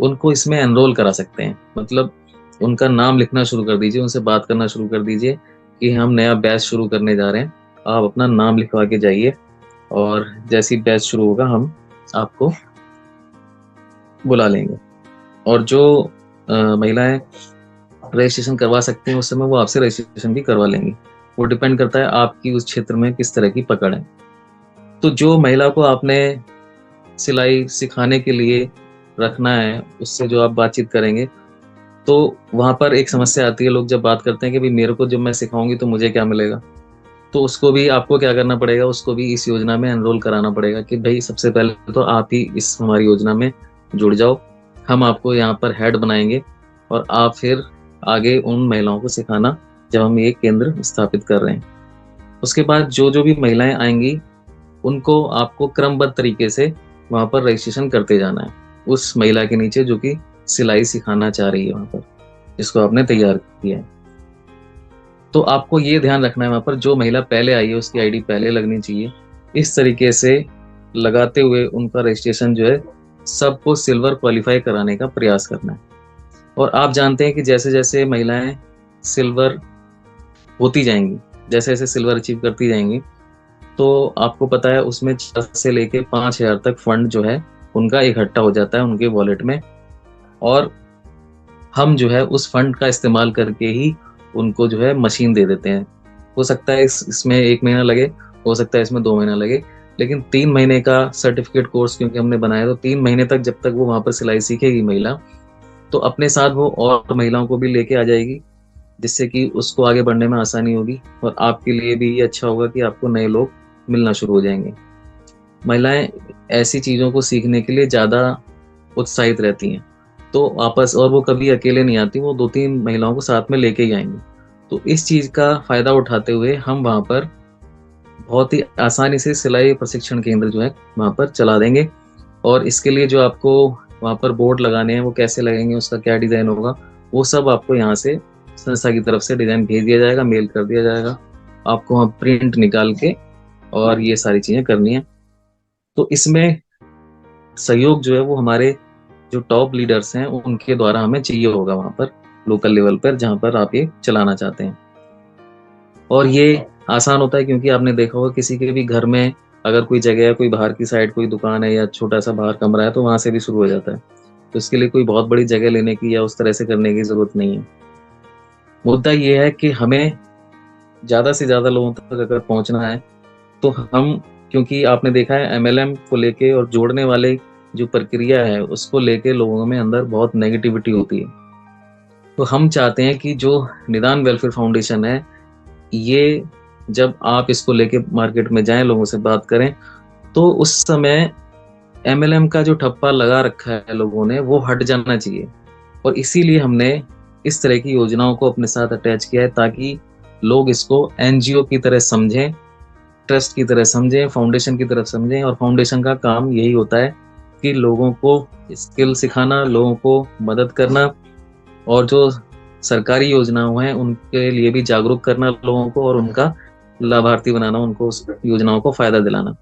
उनको इसमें एनरोल करा सकते हैं। मतलब उनका नाम लिखना शुरू कर दीजिए, उनसे बात करना शुरू कर दीजिए कि हम नया बैच शुरू करने जा रहे हैं, आप अपना नाम लिखवा के जाइए और जैसी बैच शुरू होगा हम आपको बुला लेंगे। और जो महिलाएं रजिस्ट्रेशन करवा सकते हैं उस समय वो आपसे रजिस्ट्रेशन भी करवा लेंगी। वो डिपेंड करता है आपकी उस क्षेत्र में किस तरह की पकड़ है। तो जो महिला को आपने सिलाई सिखाने के लिए रखना है, उससे जो आप बातचीत करेंगे, तो वहाँ पर एक समस्या आती है। लोग जब बात करते हैं कि भाई मेरे को जब मैं सिखाऊंगी तो मुझे क्या मिलेगा, तो उसको भी आपको क्या करना पड़ेगा, उसको भी इस योजना में एनरोल कराना पड़ेगा कि भाई सबसे पहले तो आप ही इस हमारी योजना में जुड़ जाओ, हम आपको यहाँ पर हेड बनाएंगे और आप फिर आगे उन महिलाओं को सिखाना जब हम ये केंद्र स्थापित कर रहे हैं। उसके बाद जो जो भी महिलाएं आएंगी उनको आपको क्रमबद्ध तरीके से वहाँ पर रजिस्ट्रेशन करते जाना है उस महिला के नीचे जो कि सिलाई सिखाना चाह रही है वहाँ पर, जिसको आपने तैयार किया है। तो आपको ये ध्यान रखना है वहाँ पर जो महिला पहले आई है उसकी आईडी पहले लगनी चाहिए। इस तरीके से लगाते हुए उनका रजिस्ट्रेशन जो है सबको सिल्वर क्वालिफाई कराने का प्रयास करना है। और आप जानते हैं कि जैसे जैसे महिलाएं सिल्वर होती जाएंगी, जैसे जैसे सिल्वर अचीव करती जाएंगी, तो आपको पता है उसमें 4 से लेके 5,000 तक फंड जो है उनका इकट्ठा हो जाता है उनके वॉलेट में। और हम जो है उस फंड का इस्तेमाल करके ही उनको जो है मशीन दे देते हैं। हो सकता है इसमें 1 महीना लगे, हो सकता है इसमें 2 महीना लगे, लेकिन 3 महीने का सर्टिफिकेट कोर्स क्योंकि हमने बनाया, तो 3 महीने तक जब तक वो वहाँ पर सिलाई सीखेगी महिला, तो अपने साथ वो और महिलाओं को भी लेके आ जाएगी, जिससे कि उसको आगे बढ़ने में आसानी होगी और आपके लिए भी ये अच्छा होगा कि आपको नए लोग मिलना शुरू हो जाएंगे। महिलाएं ऐसी चीज़ों को सीखने के लिए ज़्यादा उत्साहित रहती हैं, तो आपस और वो कभी अकेले नहीं आती, वो 2-3 महिलाओं को साथ में लेके ही आएंगी। तो इस चीज़ का फ़ायदा उठाते हुए हम वहाँ पर बहुत ही आसानी से सिलाई प्रशिक्षण केंद्र जो है वहाँ पर चला देंगे। और इसके लिए जो आपको वहाँ पर बोर्ड लगाने हैं वो कैसे लगेंगे, उसका क्या डिज़ाइन होगा, वो सब आपको यहाँ से संस्था की तरफ से डिज़ाइन भेज दिया जाएगा, मेल कर दिया जाएगा। आपको वहाँ प्रिंट निकाल के और ये सारी चीज़ें करनी है। तो इसमें सहयोग जो है वो हमारे जो टॉप लीडर्स हैं उनके द्वारा हमें चाहिए होगा वहाँ पर, लोकल लेवल पर जहाँ पर आप ये चलाना चाहते हैं। और ये आसान होता है क्योंकि आपने देखा होगा किसी के भी घर में अगर कोई जगह है, कोई बाहर की साइड कोई दुकान है या छोटा सा बाहर कमरा है, तो वहाँ से भी शुरू हो जाता है। तो इसके लिए कोई बहुत बड़ी जगह लेने की या उस तरह से करने की ज़रूरत नहीं है। मुद्दा ये है कि हमें ज़्यादा से ज़्यादा लोगों तक अगर पहुँचना है, तो हम, क्योंकि आपने देखा है एमएलएम को लेके और जोड़ने वाले जो प्रक्रिया है उसको लेके लोगों में अंदर बहुत नेगेटिविटी होती है। तो हम चाहते हैं कि जो निदान वेलफेयर फाउंडेशन है, ये जब आप इसको लेके मार्केट में जाएं, लोगों से बात करें, तो उस समय एमएलएम का जो ठप्पा लगा रखा है लोगों ने वो हट जाना चाहिए। और इसीलिए हमने इस तरह की योजनाओं को अपने साथ अटैच किया है ताकि लोग इसको एनजीओ की तरह समझें, ट्रस्ट की तरह समझें, फाउंडेशन की तरफ समझें। और फाउंडेशन का काम यही होता है कि लोगों को स्किल सिखाना, लोगों को मदद करना और जो सरकारी योजनाओं हैं उनके लिए भी जागरूक करना लोगों को और उनका लाभार्थी बनाना, उनको उस योजनाओं को फायदा दिलाना।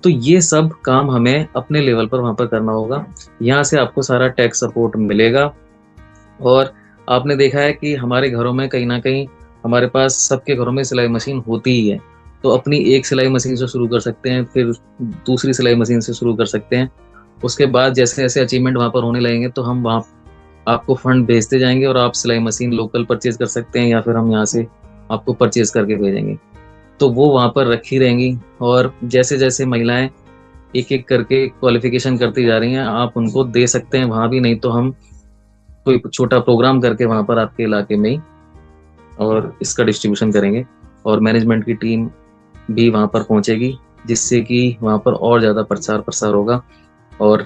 तो ये सब काम हमें अपने लेवल पर वहाँ पर करना होगा। यहाँ से आपको सारा टेक सपोर्ट मिलेगा। और आपने देखा है कि हमारे घरों में कहीं ना कहीं, हमारे पास सबके घरों में सिलाई मशीन होती ही है, तो अपनी एक सिलाई मशीन से शुरू कर सकते हैं, फिर दूसरी सिलाई मशीन से शुरू कर सकते हैं। उसके बाद जैसे जैसे अचीवमेंट वहाँ पर होने लगेंगे तो हम वहाँ आपको फंड भेजते जाएंगे और आप सिलाई मशीन लोकल परचेज कर सकते हैं या फिर हम यहाँ से आपको परचेज करके भेजेंगे। तो वो वहाँ पर रखी रहेंगी और जैसे जैसे महिलाएं एक एक करके क्वालिफिकेशन करती जा रही हैं, आप उनको दे सकते हैं वहाँ भी, नहीं तो हम कोई छोटा प्रोग्राम करके वहाँ पर आपके इलाके में ही और इसका डिस्ट्रीब्यूशन करेंगे। और मैनेजमेंट की टीम भी वहाँ पर पहुँचेगी, जिससे कि वहाँ पर और ज़्यादा प्रचार प्रसार होगा और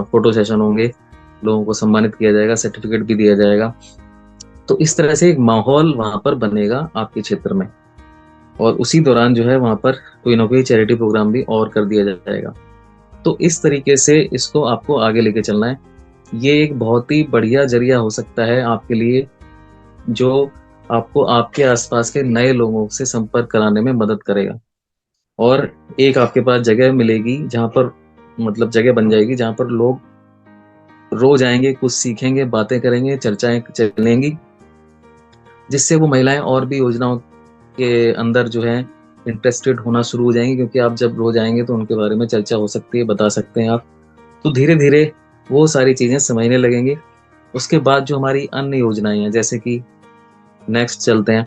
फोटो सेशन होंगे, लोगों को सम्मानित किया जाएगा, सर्टिफिकेट भी दिया जाएगा। तो इस तरह से एक माहौल वहाँ पर बनेगा आपके क्षेत्र में। और उसी दौरान जो है वहाँ पर कोई ना कोई चैरिटी प्रोग्राम भी और कर दिया जाएगा। तो इस तरीके से इसको आपको आगे लेके चलना है। ये एक बहुत ही बढ़िया जरिया हो सकता है आपके लिए, जो आपको आपके आसपास के नए लोगों से संपर्क कराने में मदद करेगा। और एक आपके पास जगह मिलेगी जहाँ पर, मतलब जगह बन जाएगी जहाँ पर लोग रोज आएंगे, कुछ सीखेंगे, बातें करेंगे, चर्चाएं चलेंगी, जिससे वो महिलाएं और भी योजनाओं के अंदर जो है इंटरेस्टेड होना शुरू हो जाएंगी, क्योंकि आप जब रोज आएंगे तो उनके बारे में चर्चा हो सकती है, बता सकते हैं आप। तो धीरे धीरे वो सारी चीजें समझने लगेंगे। उसके बाद जो हमारी अन्य योजनाएं हैं, जैसे कि नेक्स्ट चलते हैं,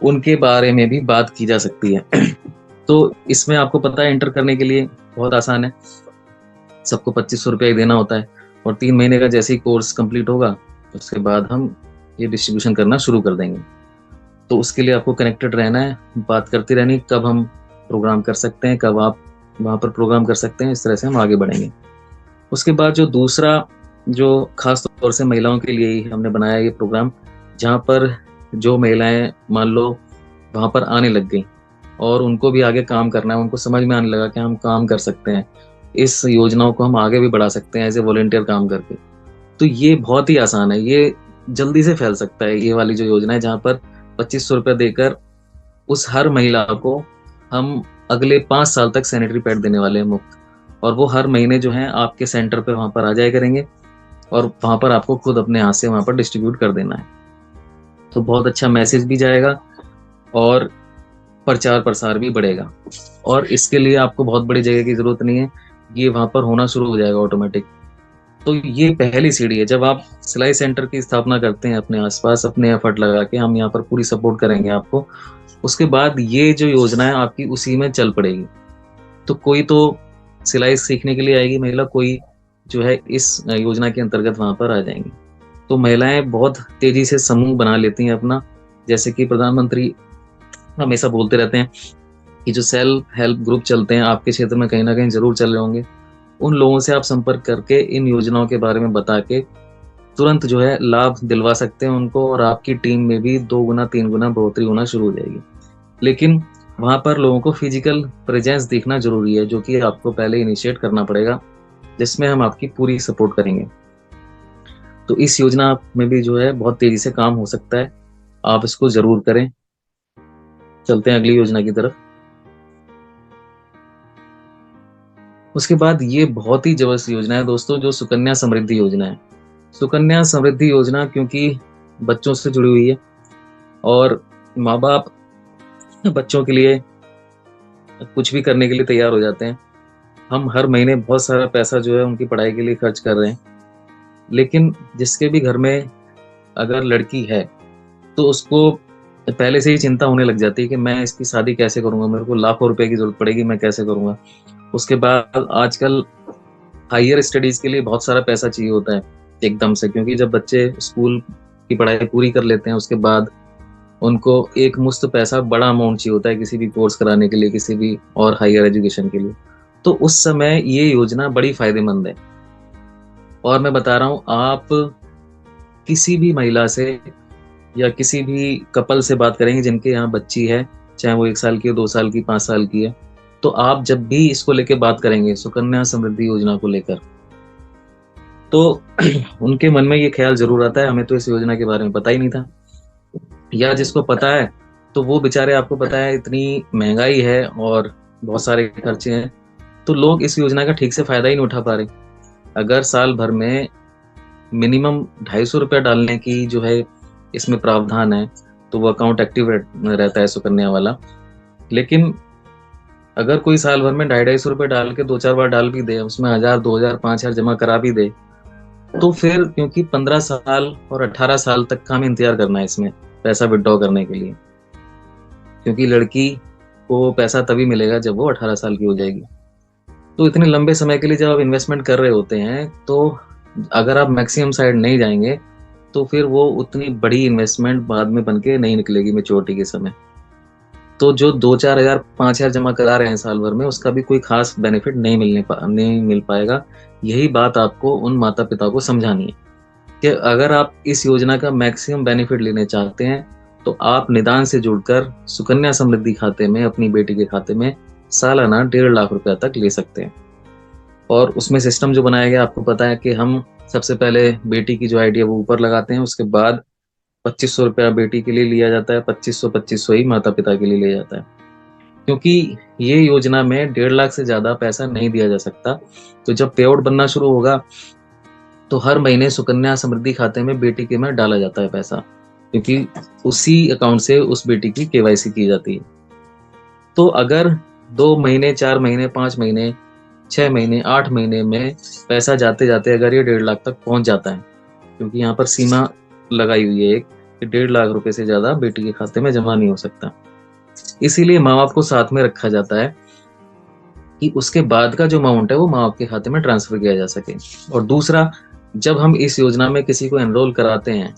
उनके बारे में भी बात की जा सकती है। तो इसमें आपको पता है, एंटर करने के लिए बहुत आसान है। सबको 2500 रुपया ही देना होता है, और 3 महीने का जैसे ही कोर्स कंप्लीट होगा उसके बाद हम ये डिस्ट्रीब्यूशन करना शुरू कर देंगे। तो उसके लिए आपको कनेक्टेड रहना है, बात करती रहनी, कब हम प्रोग्राम कर सकते हैं, कब आप वहाँ पर प्रोग्राम कर सकते हैं, इस तरह से हम आगे बढ़ेंगे। उसके बाद जो दूसरा, जो खास तौर से महिलाओं के लिए ही हमने बनाया ये प्रोग्राम, जहाँ पर जो महिलाएं मान लो वहाँ पर आने लग गई और उनको भी आगे काम करना है, उनको समझ में आने लगा कि हम काम कर सकते हैं, इस योजनाओं को हम आगे भी बढ़ा सकते हैं एज ए वॉलेंटियर काम करके। तो ये बहुत ही आसान है, ये जल्दी से फैल सकता है, ये वाली जो योजना है, जहाँ पर 2500 रुपया देकर उस हर महिला को हम अगले 5 साल तक सैनिटरी पैड देने वाले हैं मुफ्त, और वो हर महीने जो है आपके सेंटर पे वहां पर आ जाया करेंगे, और वहां पर आपको खुद अपने हाथ से वहां पर डिस्ट्रीब्यूट कर देना है। तो बहुत अच्छा मैसेज भी जाएगा और प्रचार प्रसार भी बढ़ेगा, और इसके लिए आपको बहुत बड़ी जगह की जरूरत नहीं है, ये वहां पर होना शुरू हो जाएगा ऑटोमेटिक। तो ये पहली सीढ़ी है, जब आप सिलाई सेंटर की स्थापना करते हैं अपने आसपास, अपने एफर्ट लगा के, हम यहाँ पर पूरी सपोर्ट करेंगे आपको। उसके बाद ये जो योजना है आपकी उसी में चल पड़ेगी। तो कोई तो सिलाई सीखने के लिए आएगी महिला, कोई जो है इस योजना के अंतर्गत वहां पर आ जाएंगी। तो महिलाएं बहुत तेजी से समूह बना लेती हैं अपना, जैसे कि प्रधानमंत्री हमेशा बोलते रहते हैं कि जो सेल्फ हेल्प ग्रुप चलते हैं आपके क्षेत्र में कहीं ना कहीं जरूर चल रहे होंगे, उन लोगों से आप संपर्क करके इन योजनाओं के बारे में बता के तुरंत जो है लाभ दिलवा सकते हैं उनको, और आपकी टीम में भी 2 गुना 3 गुना बढ़ोतरी होना शुरू हो जाएगी। लेकिन वहां पर लोगों को फिजिकल प्रेजेंस देखना जरूरी है, जो कि आपको पहले इनिशिएट करना पड़ेगा, जिसमें हम आपकी पूरी सपोर्ट करेंगे। तो इस योजना में भी जो है बहुत तेजी से काम हो सकता है, आप इसको जरूर करें। चलते हैं अगली योजना की तरफ। उसके बाद ये बहुत ही जबरदस्त योजना है दोस्तों, जो सुकन्या समृद्धि योजना है। सुकन्या समृद्धि योजना क्योंकि बच्चों से जुड़ी हुई है, और माँ बाप बच्चों के लिए कुछ भी करने के लिए तैयार हो जाते हैं। हम हर महीने बहुत सारा पैसा जो है उनकी पढ़ाई के लिए खर्च कर रहे हैं, लेकिन जिसके भी घर में अगर लड़की है तो उसको पहले से ही चिंता होने लग जाती है कि मैं इसकी शादी कैसे करूंगा, मेरे को लाखों रुपए की जरूरत पड़ेगी, मैं कैसे करूंगा। उसके बाद आजकल हायर स्टडीज के लिए बहुत सारा पैसा चाहिए होता है एकदम से, क्योंकि जब बच्चे स्कूल की पढ़ाई पूरी कर लेते हैं उसके बाद उनको एक मुश्त पैसा, बड़ा अमाउंट चाहिए होता है किसी भी कोर्स कराने के लिए, किसी भी और हायर एजुकेशन के लिए। तो उस समय ये योजना बड़ी फायदेमंद है। और मैं बता रहा हूँ, आप किसी भी महिला से या किसी भी कपल से बात करेंगे जिनके यहाँ बच्ची है, चाहे वो 1 साल की हो, 2 साल की, 5 साल की है, तो आप जब भी इसको लेके बात करेंगे सुकन्या समृद्धि योजना को लेकर, तो उनके मन में ये ख्याल जरूर आता है हमें तो इस योजना के बारे में पता ही नहीं था, या जिसको पता है तो वो बेचारे, आपको पता है इतनी महंगाई है और बहुत सारे खर्चे हैं, तो लोग इस योजना का ठीक से फायदा ही नहीं उठा पा रहे। अगर साल भर में मिनिमम 250 रुपया डालने की जो है इसमें प्रावधान है, तो वो अकाउंट एक्टिव रहता है सुकन्या वाला। लेकिन अगर कोई साल भर में 250 रुपये डाल के 2-4 बार डाल भी दे, उसमें 1000, 2000, 5000 जमा करा भी दे, तो फिर क्योंकि 15 साल और 18 साल तक का हमें इंतजार करना है इसमें पैसा विड्रॉ करने के लिए, क्योंकि लड़की को पैसा तभी मिलेगा जब वो 18 साल की हो जाएगी। तो इतने लंबे समय के लिए जब आप इन्वेस्टमेंट कर रहे होते हैं, तो अगर आप मैक्सिमम साइड नहीं जाएंगे तो फिर वो उतनी बड़ी इन्वेस्टमेंट बाद में बन के नहीं निकलेगी मैच्योरिटी के समय। तो जो 2-4 हजार 5 हजार जमा करा रहे हैं साल भर में, उसका भी कोई खास बेनिफिट नहीं मिल पाएगा। यही बात आपको उन माता पिता को समझानी है कि अगर आप इस योजना का मैक्सिमम बेनिफिट लेने चाहते हैं तो आप निदान से जुड़कर सुकन्या समृद्धि खाते में अपनी बेटी के खाते में सालाना 1.5 लाख रुपया तक ले सकते हैं। और उसमें सिस्टम जो बनाया गया, आपको पता है कि हम सबसे पहले बेटी की जो आइडिया वो ऊपर लगाते हैं, उसके बाद 2500 रुपया बेटी के लिए लिया जाता है, 2500 ही माता पिता के लिए लिया जाता है, क्योंकि ये योजना में 1.5 लाख से ज्यादा पैसा नहीं दिया जा सकता। तो जब पे आउट बनना शुरू होगा तो हर महीने सुकन्या समृद्धि खाते में बेटी के में डाला जाता है पैसा, क्योंकि उसी अकाउंट से उस बेटी की केवाईसी की जाती है। तो अगर 2 महीने, 4 महीने, 5 महीने, 6 महीने, 8 महीने में पैसा जाते जाते अगर ये 1.5 लाख तक पहुंच जाता है, क्योंकि यहाँ पर सीमा लगाई हुई है एक कि 1.5 लाख रुपए से ज्यादा बेटी के खाते में जमा नहीं हो सकता। इसीलिए माँ बाप को साथ में रखा जाता है कि उसके बाद का जो अमाउंट है वो माँ बाप के खाते में ट्रांसफर किया जा सके। और दूसरा, जब हम इस योजना में किसी को एनरोल कराते हैं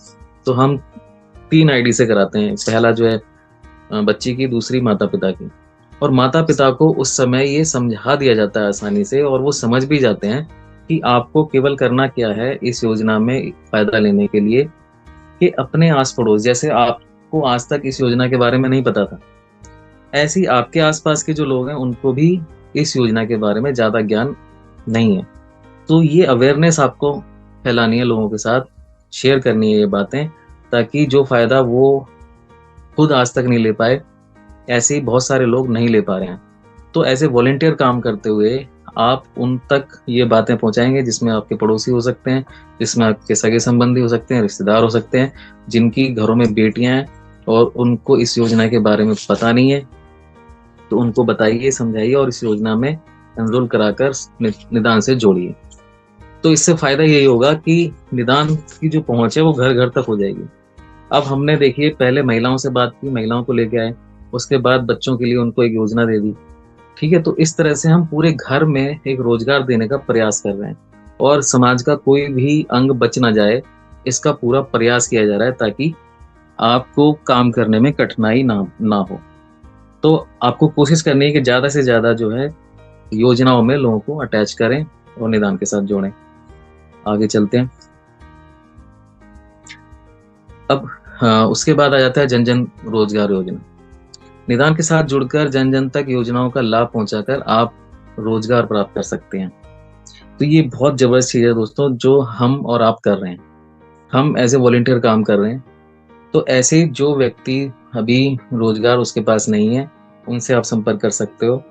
तो हम 3 आईडी से कराते हैं। पहला जो है बच्ची की, दूसरी माता पिता की। और माता पिता को उस समय ये समझा दिया जाता है आसानी से, और वो समझ भी जाते हैं कि आपको केवल करना क्या है इस योजना में फायदा लेने के लिए, कि अपने आस पड़ोस, जैसे आपको आज तक इस योजना के बारे में नहीं पता था, ऐसे ही आपके आसपास के जो लोग हैं उनको भी इस योजना के बारे में ज्यादा ज्ञान नहीं है। तो ये अवेयरनेस आपको फैलानी है, लोगों के साथ शेयर करनी है ये बातें, ताकि जो फायदा वो खुद आज तक नहीं ले पाए, ऐसे ही बहुत सारे लोग नहीं ले पा रहे हैं। तो ऐसे वॉलेंटियर काम करते हुए आप उन तक ये बातें पहुंचाएंगे, जिसमें आपके पड़ोसी हो सकते हैं, जिसमें आपके सगे संबंधी हो सकते हैं, रिश्तेदार हो सकते हैं, जिनकी घरों में बेटियां हैं और उनको इस योजना के बारे में पता नहीं है। तो उनको बताइए, समझाइए और इस योजना में एनरोल कराकर निदान से जोड़िए। तो इससे फायदा यही होगा कि निदान की जो पहुंच है वो घर घर तक हो जाएगी। अब हमने देखिए पहले महिलाओं से बात की, महिलाओं को लेके आए, उसके बाद बच्चों के लिए उनको एक योजना दे दी। ठीक है, तो इस तरह से हम पूरे घर में एक रोजगार देने का प्रयास कर रहे हैं, और समाज का कोई भी अंग बच ना जाए, इसका पूरा प्रयास किया जा रहा है, ताकि आपको काम करने में कठिनाई ना हो। तो आपको कोशिश करनी है कि ज्यादा से ज्यादा जो है योजनाओं में लोगों को अटैच करें और निदान के साथ जोड़ें। आगे चलते हैं। अब उसके बाद आ जाता है जन जन रोजगार योजना। निदान के साथ जुड़कर जन जन तक योजनाओं का लाभ पहुंचाकर आप रोजगार प्राप्त कर सकते हैं। तो ये बहुत जबरदस्त चीज है दोस्तों, जो हम और आप कर रहे हैं। हम एज ए वॉलेंटियर काम कर रहे हैं। तो ऐसे जो व्यक्ति अभी रोजगार उसके पास नहीं है, उनसे आप संपर्क कर सकते हो,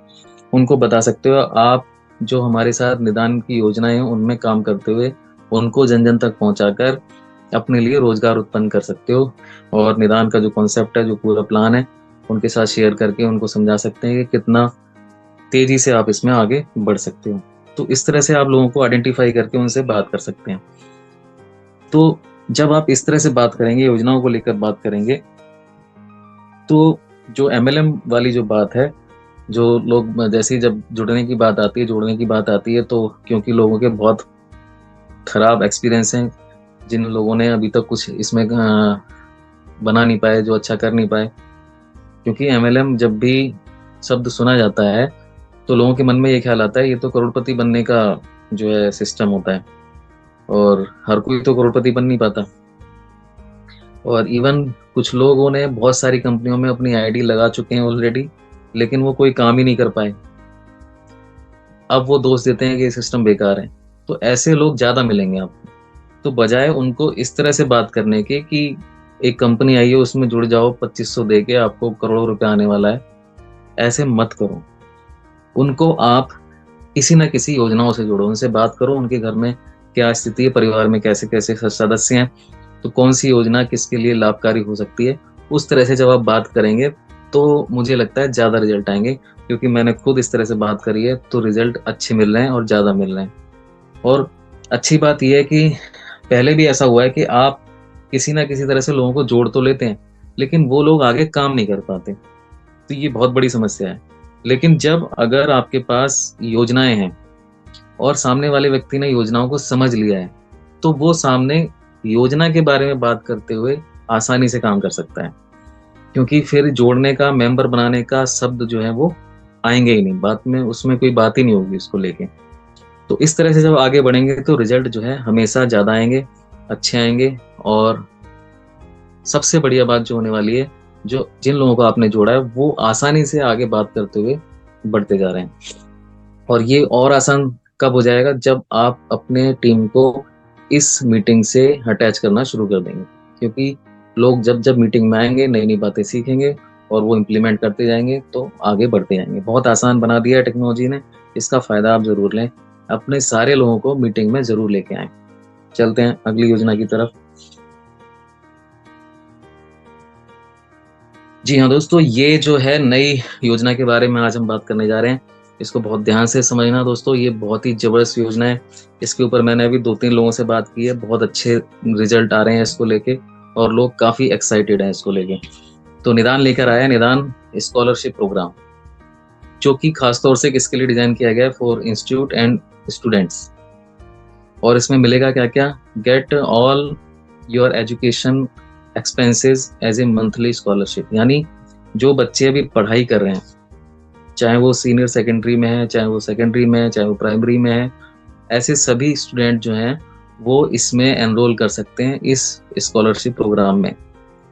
उनको बता सकते हो। आप जो हमारे साथ निदान की योजनाएं हैं उनमें काम करते हुए उनको जन जन तक पहुंचाकर अपने लिए रोजगार उत्पन्न कर सकते हो। और निदान का जो कॉन्सेप्ट है, जो पूरा प्लान है, उनके साथ शेयर करके उनको समझा सकते हैं कि कितना तेजी से आप इसमें आगे बढ़ सकते हो। तो इस तरह से आप लोगों को आइडेंटिफाई करके उनसे बात कर सकते हैं। तो जब आप इस तरह से बात करेंगे, योजनाओं को लेकर बात करेंगे, तो जो MLM वाली जो बात है, जो लोग जैसे ही जब जुड़ने की बात आती है, जोड़ने की बात आती है, तो क्योंकि लोगों के बहुत खराब एक्सपीरियंस हैं, जिन लोगों ने अभी तक कुछ इसमें बना नहीं पाए, जो अच्छा कर नहीं पाए, क्योंकि MLM जब भी शब्द सुना जाता है तो लोगों के मन में ये ख्याल आता है ये तो करोड़पति बनने का जो है सिस्टम होता है, और हर कोई तो करोड़पति बन नहीं पाता। और इवन कुछ लोगों ने बहुत सारी कंपनियों में अपनी आईडी लगा चुके हैं ऑलरेडी, लेकिन वो कोई काम ही नहीं कर पाए। अब वो दोष देते हैं कि ये सिस्टम बेकार है। तो ऐसे लोग ज्यादा मिलेंगे आपको। तो बजाय उनको इस तरह से बात करने के कि एक कंपनी आई है उसमें जुड़ जाओ, 2500 दे के आपको करोड़ों रुपए आने वाला है, ऐसे मत करो। उनको आप किसी ना किसी योजनाओं से जोड़ो, उनसे बात करो, उनके घर में क्या स्थिति है, परिवार में कैसे कैसे सदस्य हैं, तो कौन सी योजना किसके लिए लाभकारी हो सकती है। उस तरह से जब आप बात करेंगे तो मुझे लगता है ज्यादा रिजल्ट आएंगे, क्योंकि मैंने खुद इस तरह से बात करी है तो रिजल्ट अच्छे मिल रहे हैं और ज्यादा मिल रहे हैं। और अच्छी बात यह है कि पहले भी ऐसा हुआ है कि आप किसी ना किसी तरह से लोगों को जोड़ तो लेते हैं, लेकिन वो लोग आगे काम नहीं कर पाते। तो ये बहुत बड़ी समस्या है। लेकिन जब अगर आपके पास योजनाएं हैं और सामने वाले व्यक्ति ने योजनाओं को समझ लिया है, तो वो सामने योजना के बारे में बात करते हुए आसानी से काम कर सकता है, क्योंकि फिर जोड़ने का, मेंबर बनाने का शब्द जो है वो आएंगे ही नहीं, बात में उसमें कोई बात ही नहीं होगी उसको लेके। तो इस तरह से जब आगे बढ़ेंगे तो रिजल्ट जो है हमेशा ज्यादा आएंगे, अच्छे आएंगे। और सबसे बढ़िया बात जो होने वाली है, जो जिन लोगों को आपने जोड़ा है वो आसानी से आगे बात करते हुए बढ़ते जा रहे हैं। और ये और आसान कब हो जाएगा, जब आप अपने टीम को इस मीटिंग से अटैच करना शुरू कर देंगे। क्योंकि लोग जब जब मीटिंग में आएंगे नई नई बातें सीखेंगे और वो इम्प्लीमेंट करते जाएंगे तो आगे बढ़ते जाएंगे। बहुत आसान बना दिया है टेक्नोलॉजी ने, इसका फायदा आप जरूर लें, अपने सारे लोगों को मीटिंग में जरूर लेके आएं। चलते हैं अगली योजना की तरफ। जी हाँ दोस्तों, ये जो है नई योजना के बारे में आज हम बात करने जा रहे हैं। इसको बहुत ध्यान से समझना दोस्तों, ये बहुत ही ज़बरदस्त योजना है। इसके ऊपर मैंने अभी 2-3 लोगों से बात की है, बहुत अच्छे रिजल्ट आ रहे हैं इसको लेके और लोग काफ़ी एक्साइटेड हैं इसको लेके। तो निदान लेकर आया है निदान स्कॉलरशिप प्रोग्राम, जो कि खास तौर से किसके लिए डिज़ाइन किया गया है, फॉर इंस्टीट्यूट एंड स्टूडेंट्स। और इसमें मिलेगा क्या-क्या, get all your education expenses as a monthly scholarship. यानी जो बच्चे अभी पढ़ाई कर रहे हैं, चाहे वो सीनियर सेकेंडरी में है, चाहे वो सेकेंडरी में है, चाहे वो प्राइमरी में है, ऐसे सभी स्टूडेंट जो हैं वो इसमें एनरोल कर सकते हैं इस स्कॉलरशिप प्रोग्राम में।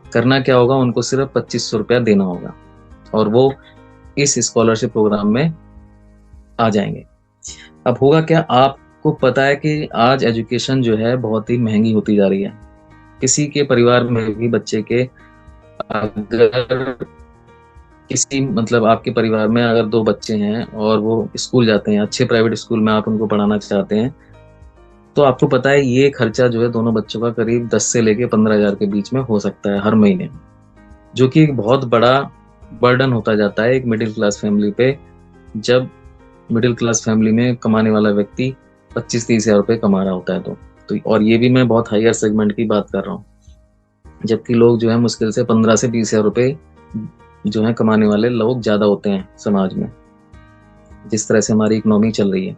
करना क्या होगा, उनको सिर्फ 2500 रुपया देना होगा और वो इस स्कॉलरशिप प्रोग्राम में आ जाएंगे। अब होगा क्या, आपको पता है कि आज एजुकेशन जो है बहुत ही महंगी होती जा रही है। किसी के परिवार में भी बच्चे के, अगर किसी मतलब आपके परिवार में अगर 2 बच्चे हैं और वो स्कूल जाते हैं, अच्छे प्राइवेट स्कूल में आप उनको पढ़ाना चाहते हैं, तो आपको पता है ये खर्चा जो है दोनों बच्चों का करीब 10 से लेके 15,000 के बीच में हो सकता है हर महीने, जो कि एक बहुत बड़ा बर्डन होता जाता है एक मिडिल क्लास फैमिली पे। जब मिडिल क्लास फैमिली में कमाने वाला व्यक्ति 25-30 हज़ार रुपये कमा रहा होता है तो और ये भी मैं बहुत हायर सेगमेंट की बात कर रहा हूँ, जबकि लोग जो है मुश्किल से 15 से 20 हज़ार रुपये जो है कमाने वाले लोग ज़्यादा होते हैं समाज में, जिस तरह से हमारी इकोनॉमी चल रही है।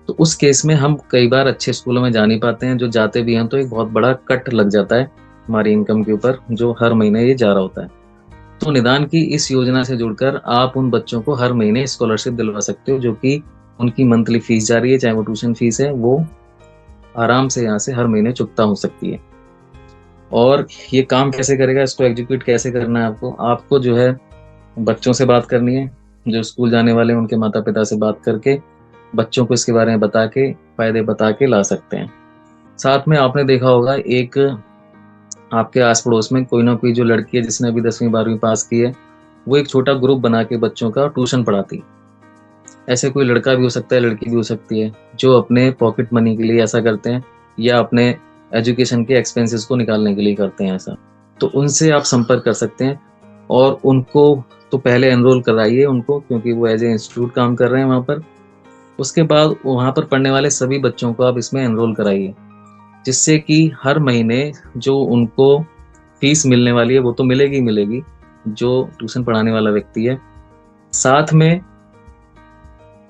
तो उस केस में हम कई बार अच्छे स्कूलों में जा नहीं पाते हैं, जो जाते भी हैं तो एक बहुत बड़ा कट लग जाता है हमारी इनकम के ऊपर, जो हर महीने ये जा रहा होता है। तो निदान की इस योजना से जुड़कर आप उन बच्चों को हर महीने स्कॉलरशिप दिलवा सकते हो, जो कि उनकी मंथली फीस जा रही है, चाहे वो ट्यूशन फीस है, वो आराम से यहाँ से हर महीने चुकता हो सकती है। और ये काम कैसे करेगा, इसको एग्जीक्यूट कैसे करना है आपको जो है बच्चों से बात करनी है, जो स्कूल जाने वाले हैं उनके माता पिता से बात करके बच्चों को इसके बारे में बता के फायदे बता के ला सकते हैं। साथ में आपने देखा होगा एक आपके आस पड़ोस में कोई ना कोई जो लड़की है जिसने अभी 10वीं 12वीं पास की है, वो एक छोटा ग्रुप बना के बच्चों का ट्यूशन पढ़ाती। ऐसे कोई लड़का भी हो सकता है, लड़की भी हो सकती है, जो अपने पॉकेट मनी के लिए ऐसा करते हैं या अपने एजुकेशन के एक्सपेंसेस को निकालने के लिए करते हैं ऐसा। तो उनसे आप संपर्क कर सकते हैं और उनको तो पहले एनरोल कराइए उनको, क्योंकि वो एज ए इंस्टीट्यूट काम कर रहे हैं वहाँ पर। उसके बाद वहाँ पर पढ़ने वाले सभी बच्चों को आप इसमें एनरोल कराइए, जिससे कि हर महीने जो उनको फीस मिलने वाली है वो तो मिलेगी ही मिलेगी, जो ट्यूशन पढ़ाने वाला व्यक्ति है, साथ में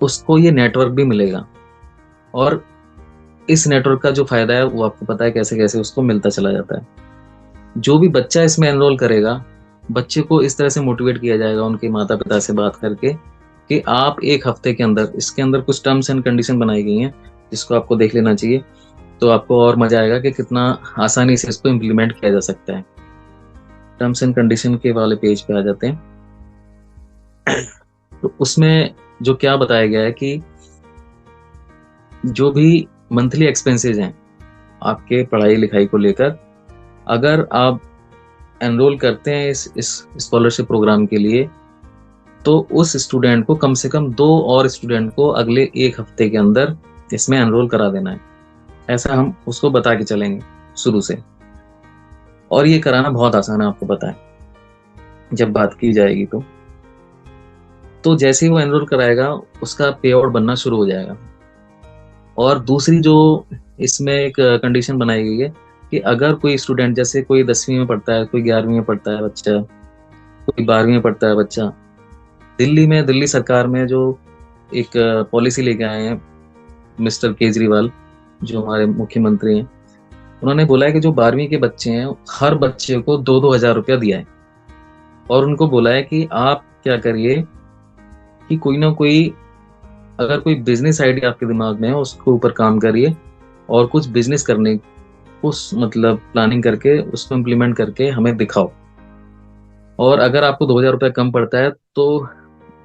उसको ये नेटवर्क भी मिलेगा। और इस नेटवर्क का जो फ़ायदा है वो आपको पता है कैसे-कैसे उसको मिलता चला जाता है। जो भी बच्चा इसमें एनरोल करेगा, बच्चे को इस तरह से मोटिवेट किया जाएगा उनके माता-पिता से बात करके कि आप 1 हफ्ते के अंदर, इसके अंदर कुछ टर्म्स एंड कंडीशन बनाई गई हैं, जिसको आपको देख लेना चाहिए। तो आपको और मज़ा आएगा कि कितना आसानी से इसको इम्प्लीमेंट किया जा सकता है। टर्म्स एंड कंडीशन के वाले पेज पे आ जाते हैं। तो उसमें जो क्या बताया गया है कि जो भी मंथली एक्सपेंसेस हैं आपके पढ़ाई लिखाई को लेकर, अगर आप एनरोल करते हैं इस स्कॉलरशिप प्रोग्राम के लिए, तो उस स्टूडेंट को कम से कम 2 और स्टूडेंट को अगले 1 हफ्ते के अंदर इसमें एनरोल करा देना है। ऐसा हम उसको बता के चलेंगे शुरू से। और ये कराना बहुत आसान है, आपको पता है, जब बात की जाएगी तो जैसे ही वो एनरोल कराएगा उसका पे आउट बनना शुरू हो जाएगा। और दूसरी जो इसमें एक कंडीशन बनाई गई है कि अगर कोई स्टूडेंट, जैसे कोई 10वीं में पढ़ता है, कोई 11वीं में पढ़ता है बच्चा, कोई 12वीं में पढ़ता है बच्चा, दिल्ली सरकार में जो एक पॉलिसी लेके आए हैं मिस्टर केजरीवाल, जो हमारे मुख्यमंत्री हैं, उन्होंने बोला है कि जो 12वीं के बच्चे हैं हर बच्चे को 2-2 हज़ार रुपया दिया है। और उनको बोला है कि आप क्या करिए कि कोई ना कोई, अगर कोई बिजनेस आइडिया आपके दिमाग में है उसके ऊपर काम करिए और कुछ बिजनेस करने उस मतलब प्लानिंग करके उसको इम्प्लीमेंट करके हमें दिखाओ। और अगर आपको 2,000 रुपया कम पड़ता है तो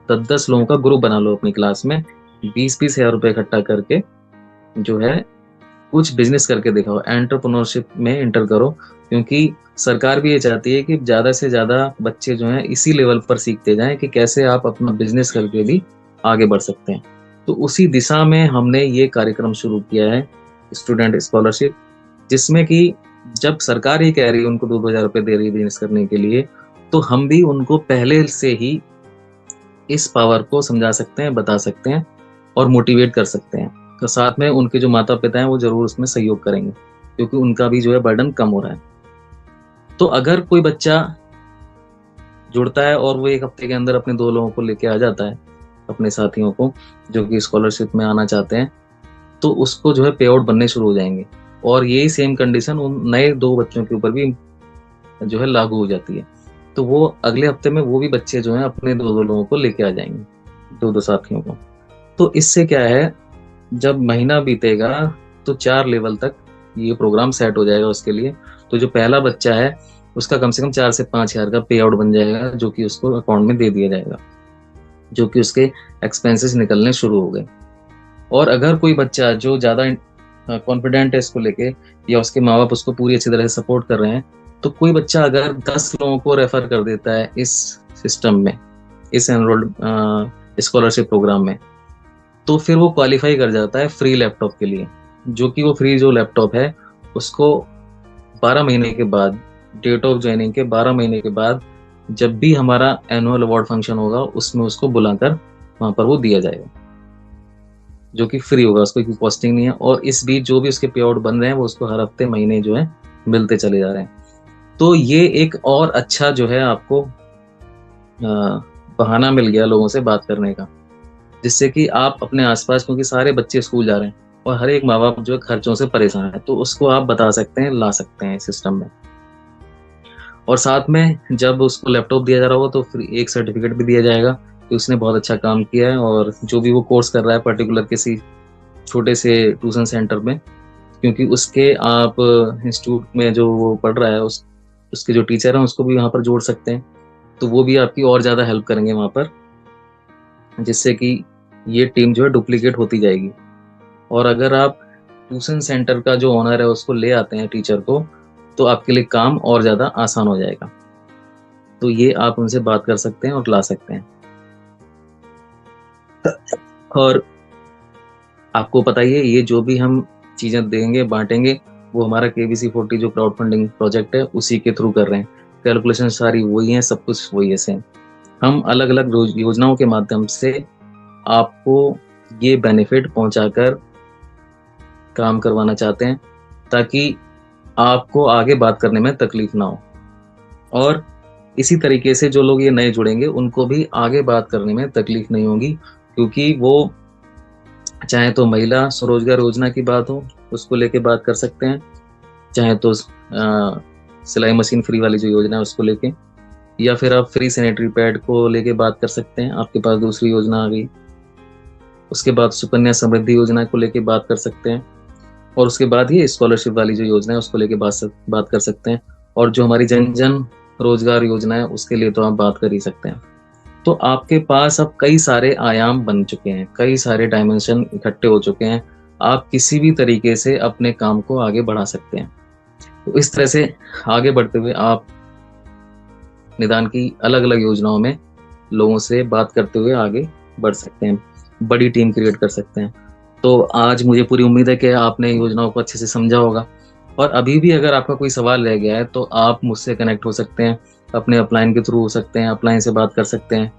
10-10 लोगों का ग्रुप बना लो अपनी क्लास में, 20-20 हज़ार रुपये इकट्ठा करके जो है कुछ बिजनेस करके दिखाओ, एंटरप्रेन्योरशिप में एंटर करो। क्योंकि सरकार भी ये चाहती है कि ज़्यादा से ज़्यादा बच्चे जो हैं इसी लेवल पर सीखते जाएं कि कैसे आप अपना बिजनेस करके भी आगे बढ़ सकते हैं। तो उसी दिशा में हमने ये कार्यक्रम शुरू किया है स्टूडेंट स्कॉलरशिप, जिसमें कि जब सरकार ही कह रही है उनको 2,000 रुपए दे रही है बिजनेस करने के लिए, तो हम भी उनको पहले से ही इस पावर को समझा सकते हैं, बता सकते हैं और मोटिवेट कर सकते हैं। तो साथ में उनके जो माता-पिता हैं वो ज़रूर उसमें सहयोग करेंगे, क्योंकि उनका भी जो है बर्डन कम हो रहा है। तो अगर कोई बच्चा जुड़ता है और वो 1 हफ्ते के अंदर अपने 2 लोगों को लेके आ जाता है, अपने साथियों को, जो कि स्कॉलरशिप में आना चाहते हैं, तो उसको जो है पे आउट बनने शुरू हो जाएँगे और यही सेम कंडीशन उन नए 2 बच्चों के ऊपर भी जो है लागू हो जाती है। तो वो अगले हफ्ते में वो भी बच्चे जो हैं अपने 2-2 लोगों को लेके आ जाएँगे, 2-2 साथियों को। तो इससे क्या है, जब महीना बीतेगा तो 4 लेवल तक ये प्रोग्राम सेट हो जाएगा उसके लिए। तो जो पहला बच्चा है, उसका कम से कम 4 से 5,000 का पे आउट बन जाएगा, जो कि उसको अकाउंट में दे दिया जाएगा, जो कि उसके एक्सपेंसेस निकलने शुरू हो गए। और अगर कोई बच्चा जो ज़्यादा कॉन्फिडेंट है इसको लेके, या उसके माँ-बाप उसको पूरी अच्छी तरह से सपोर्ट कर रहे हैं, तो कोई बच्चा अगर 10 लोगों को रेफर कर देता है इस सिस्टम में, इस एनरोल्ड स्कॉलरशिप प्रोग्राम में, तो फिर वो क्वालीफाई कर जाता है फ्री लैपटॉप के लिए, जो कि वो फ्री जो लैपटॉप है, उसको 12 महीने के बाद, डेट ऑफ जॉइनिंग के 12 महीने के बाद, जब भी हमारा एनुअल अवार्ड फंक्शन होगा, उसमें उसको बुलाकर वहाँ पर वो दिया जाएगा, जो कि फ्री होगा, उसको कोई कॉस्टिंग नहीं है। और इस बीच जो भी उसके पे आउट बन रहे हैं, वो उसको हर हफ्ते, महीने जो है मिलते चले जा रहे हैं। तो ये एक और अच्छा जो है आपको बहाना मिल गया लोगों से बात करने का, जिससे कि आप अपने आस-पास, क्योंकि सारे बच्चे स्कूल जा रहे हैं और हर एक माँ-बाप जो है खर्चों से परेशान है, तो उसको आप बता सकते हैं, ला सकते हैं इस सिस्टम में। और साथ में जब उसको लैपटॉप दिया जा रहा होगा, तो फिर एक सर्टिफिकेट भी दिया जाएगा कि उसने बहुत अच्छा काम किया है, और जो भी वो कोर्स कर रहा है पर्टिकुलर किसी छोटे से ट्यूशन सेंटर में, क्योंकि उसके आप इंस्टीट्यूट में जो वो पढ़ रहा है, उसके जो टीचर हैं उसको भी वहाँ पर जोड़ सकते हैं। तो वो भी आपकी और ज़्यादा हेल्प करेंगे वहाँ पर, जिससे कि ये टीम जो है डुप्लीकेट होती जाएगी। और अगर आप ट्यूशन सेंटर का जो ओनर है उसको ले आते हैं टीचर को, तो आपके लिए काम और ज़्यादा आसान हो जाएगा। तो ये आप उनसे बात कर सकते हैं और ला सकते हैं। और आपको पता ही है, ये जो भी हम चीज़ें देंगे, बाँटेंगे, वो हमारा केबीसी 40 जो क्राउड फंडिंग प्रोजेक्ट है, उसी के थ्रू कर रहे हैं। कैलकुलेशन सारी वही है, सब कुछ वही है सेम। हम अलग-अलग योजनाओं के माध्यम से आपको ये बेनिफिट पहुँचाकर काम करवाना चाहते हैं, ताकि आपको आगे बात करने में तकलीफ ना हो। और इसी तरीके से जो लोग ये नए जुड़ेंगे, उनको भी आगे बात करने में तकलीफ नहीं होगी, क्योंकि वो चाहे तो महिला स्वरोजगार योजना की बात हो, उसको लेके बात कर सकते हैं, चाहे तो सिलाई मशीन फ्री वाली जो योजना है उसको लेके, या फिर आप फ्री सैनिटरी पैड को लेके बात कर सकते हैं, आपके पास दूसरी योजना आ गई। उसके बाद सुकन्या समृद्धि योजना को लेके बात कर सकते हैं, और उसके बाद ये स्कॉलरशिप वाली जो योजना है उसको लेके बात कर सकते हैं, और जो हमारी जन-जन रोजगार योजना है उसके लिए तो आप बात कर ही सकते हैं। तो आपके पास अब कई सारे आयाम बन चुके हैं, कई सारे डायमेंशन इकट्ठे हो चुके हैं। आप किसी भी तरीके से अपने काम को आगे बढ़ा सकते हैं। तो इस तरह से आगे बढ़ते हुए आप निदान की अलग-अलग योजनाओं में लोगों से बात करते हुए आगे बढ़ सकते हैं, बड़ी टीम क्रिएट कर सकते हैं। तो आज मुझे पूरी उम्मीद है कि आपने योजनाओं को अच्छे से समझा होगा, और अभी भी अगर आपका कोई सवाल रह गया है तो आप मुझसे कनेक्ट हो सकते हैं, अपने अपलाइन के थ्रू हो सकते हैं, अपलाइन से बात कर सकते हैं।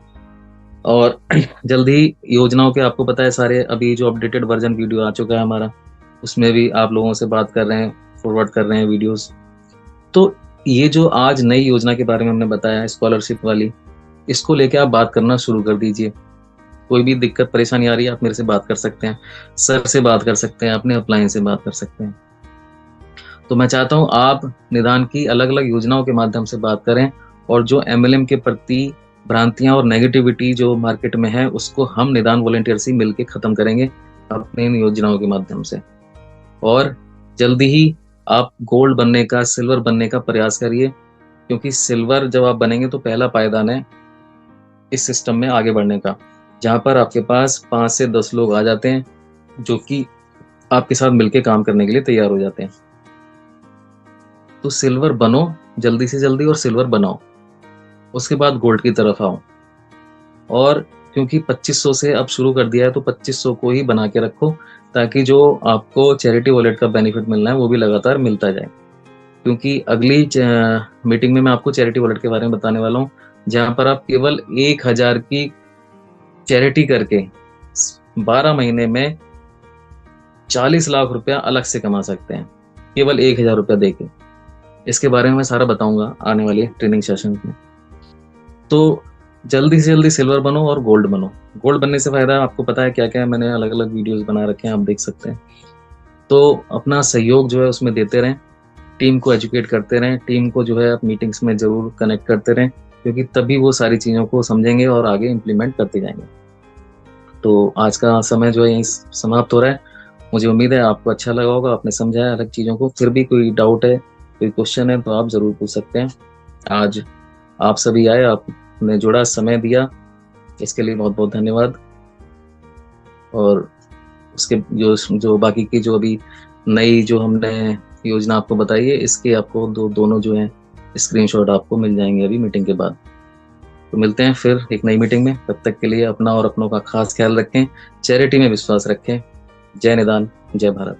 और जल्द ही योजनाओं के, आपको पता है, सारे अभी जो अपडेटेड वर्जन वीडियो आ चुका है हमारा, उसमें भी आप लोगों से बात कर रहे हैं, फॉरवर्ड कर रहे हैं वीडियोस। तो ये जो आज नई योजना के बारे में हमने बताया, स्कॉलरशिप वाली, इसको लेके आप बात करना शुरू कर दीजिए। कोई भी दिक्कत परेशानी आ रही है, आप मेरे से बात कर सकते हैं, सर से बात कर सकते हैं, अपने अपलाइन से बात कर सकते हैं। तो मैं चाहता हूँ आप निदान की अलग-अलग योजनाओं के माध्यम से बात करें, और जो एमएलएम के प्रति भ्रांतियाँ और नेगेटिविटी जो मार्केट में है, उसको हम निदान वॉलंटियर्स ही मिलके खत्म करेंगे अपने इन योजनाओं के माध्यम से। और जल्दी ही आप गोल्ड बनने का, सिल्वर बनने का प्रयास करिए, क्योंकि सिल्वर जब आप बनेंगे तो पहला पायदान है इस सिस्टम में आगे बढ़ने का, जहाँ पर आपके पास 5 से 10 लोग आ जाते हैं, जो कि आपके साथ मिलके काम करने के लिए तैयार हो जाते हैं। तो सिल्वर बनो जल्दी से जल्दी, और सिल्वर बनाओ, उसके बाद गोल्ड की तरफ आओ। और क्योंकि 2500 से अब शुरू कर दिया है, तो 2500 को ही बना के रखो, ताकि जो आपको चैरिटी वॉलेट का बेनिफिट मिलना है वो भी लगातार मिलता जाए। क्योंकि अगली मीटिंग में मैं आपको चैरिटी वॉलेट के बारे में बताने वाला हूँ, जहाँ पर आप केवल 1000 की चैरिटी करके 12 महीने में 40 लाख रुपया अलग से कमा सकते हैं, केवल 1000 रुपया देके। इसके बारे में मैं सारा बताऊंगा आने वाली ट्रेनिंग सेशन में। तो जल्दी से जल्दी सिल्वर बनो और गोल्ड बनो। गोल्ड बनने से फायदा आपको पता है क्या क्या है, मैंने अलग अलग वीडियोस बना रखे हैं, आप देख सकते हैं। तो अपना सहयोग जो है उसमें देते रहें, टीम को एजुकेट करते रहें, टीम को जो है आप मीटिंग्स में जरूर कनेक्ट करते रहें, क्योंकि तभी वो सारी चीज़ों को समझेंगे और आगे इम्प्लीमेंट करते जाएंगे। तो आज का समय जो है यहीं समाप्त हो रहा है। मुझे उम्मीद है आपको अच्छा लगा होगा, आपने समझा है अलग चीज़ों को। फिर भी कोई डाउट है, कोई क्वेश्चन है तो आप ज़रूर पूछ सकते हैं। आज आप सभी आए, आपने जुड़ा, समय दिया, इसके लिए बहुत बहुत धन्यवाद। और उसके जो जो बाकी की जो अभी नई जो हमने योजना आपको बताई है, इसके आपको दोनों जो है स्क्रीनशॉट आपको मिल जाएंगे अभी मीटिंग के बाद। तो मिलते हैं फिर एक नई मीटिंग में। तब तक के लिए अपना और अपनों का खास ख्याल रखें, चैरिटी में विश्वास रखें। जय निदान, जय भारत।